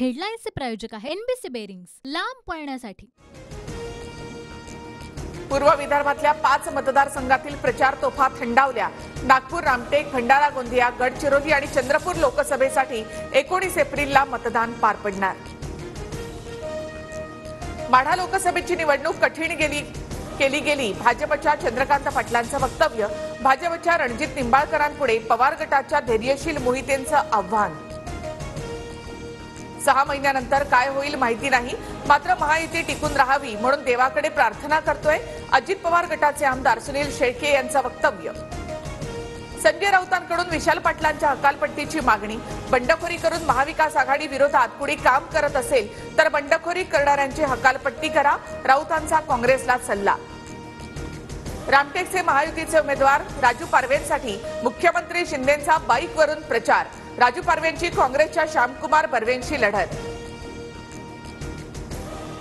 हेडलाईन्सचे प्रायोजक आहे NBC bearings, लांब पळण्यासाठी। पूर्व विदर्भातल्या 5 मतदारसंघातील प्रचार तोफा थंडावल्या। नागपूर, रामटेक, भंडारा गोंदिया, गडचिरोली आणि चंद्रपूर लोकसभेसाठी 19 एप्रिलला मतदान पार पडणार। माढा लोकसभेची निवडणूक कठीण केली गेली। भाजपच्या चंद्रकांत पाटलांचं वक्तव्य। भाजपच्या रणजित निंबाळकरांपुढे पवार गटाच्या धैर्यशील मोहितेंचं आव्हान। 6 महिन्यानंतर काय होईल माहिती नाही, मात्र महायुती टिकून राहावी म्हणून देवाकडे प्रार्थना करतोय। अजित पवार गटाचे आमदार सुनील शेळके यांचं वक्तव्य। संजय राऊतांकडून विशाल पाटलांच्या हकालपट्टीची मागणी। बंडखोरी करून महाविकास आघाडी विरोधात कुणी काम करत असेल तर बंडखोरी करणाऱ्यांची हकालपट्टी करा, राऊतांचा काँग्रेसला सल्ला। रामटेकचे महायुतीचे उमेदवार राजू पारवेंसाठी मुख्यमंत्री शिंदेंचा बाईकवरून प्रचार। राजू पारवेंची काँग्रेसच्या श्यामकुमार बर्वेंशी लढत।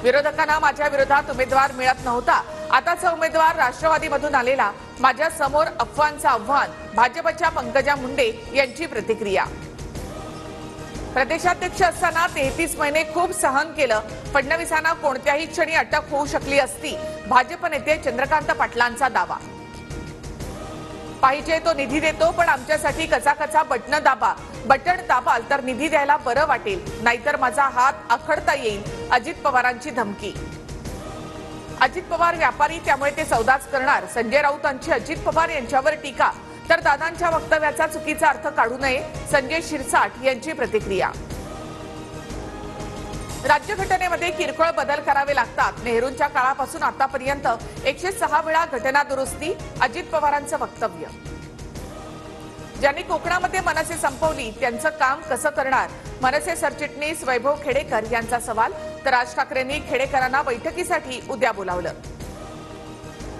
विरोधकांना माझ्या विरोधात उमेदवार मिळत नव्हता, आताचा उमेदवार राष्ट्रवादीमधून आलेला, माझ्या समोर अफवांचं आव्हान। भाजपच्या पंकजा मुंडे यांची प्रतिक्रिया। प्रदेशाध्यक्ष असताना 33 महिने खूप सहन केलं, फडणवीसांना कोणत्याही क्षणी अटक होऊ शकली असती, भाजप नेते चंद्रकांत पाटलांचा दावा। पाहिजे तो निधी देतो, पण आमच्यासाठी कचा बटन दाबाल तर निधी द्यायला बरं वाटेल, नाहीतर माझा हात आखडता येईल, अजित पवारांची धमकी। अजित पवार व्यापारी, त्यामुळे ते सौदाच करणार। संजय राऊतांची अजित पवार यांच्यावर टीका, तर दादांच्या वक्तव्याचा चुकीचा अर्थ काढू नये, संजय शिरसाट यांची प्रतिक्रिया। राज्यघटनेमध्ये किरकोळ बदल करावे लागतात। नेहरूंच्या काळापासून आतापर्यंत 106 वेळा घटना दुरुस्ती, अजित पवारांचं वक्तव्य। ज्यांनी कोकणामध्ये मनसे संपवली त्यांचं काम कसं करणार, मनसे सरचिटणीस वैभव खेडेकर यांचा सवाल। तर राज ठाकरेंनी खेडेकरांना बैठकीसाठी उद्या बोलावलं।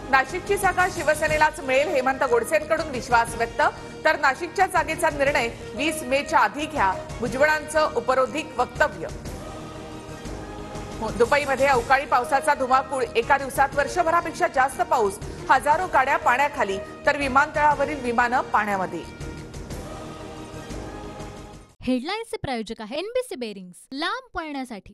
नाशिकची जागा शिवसेनेलाच मिळेल, हेमंत गोडसेंकडून विश्वास व्यक्त। तर नाशिकच्या जागेचा निर्णय 20 मेच्या आधी घ्या, भुजबळांचं उपरोधिक वक्तव्य। दुबईमध्ये अवकाळी पावसाचा धुमाकूळ, एका दिवसात वर्षभरापेक्षा जास्त पाऊस, हजारो गाड्या पाण्याखाली, तर विमानतळावरील विमानं पाण्यामध्ये। हेडलाईन्सचे प्रायोजक आहे एनबीसी बेरिंग्स, लांब पळण्यासाठी।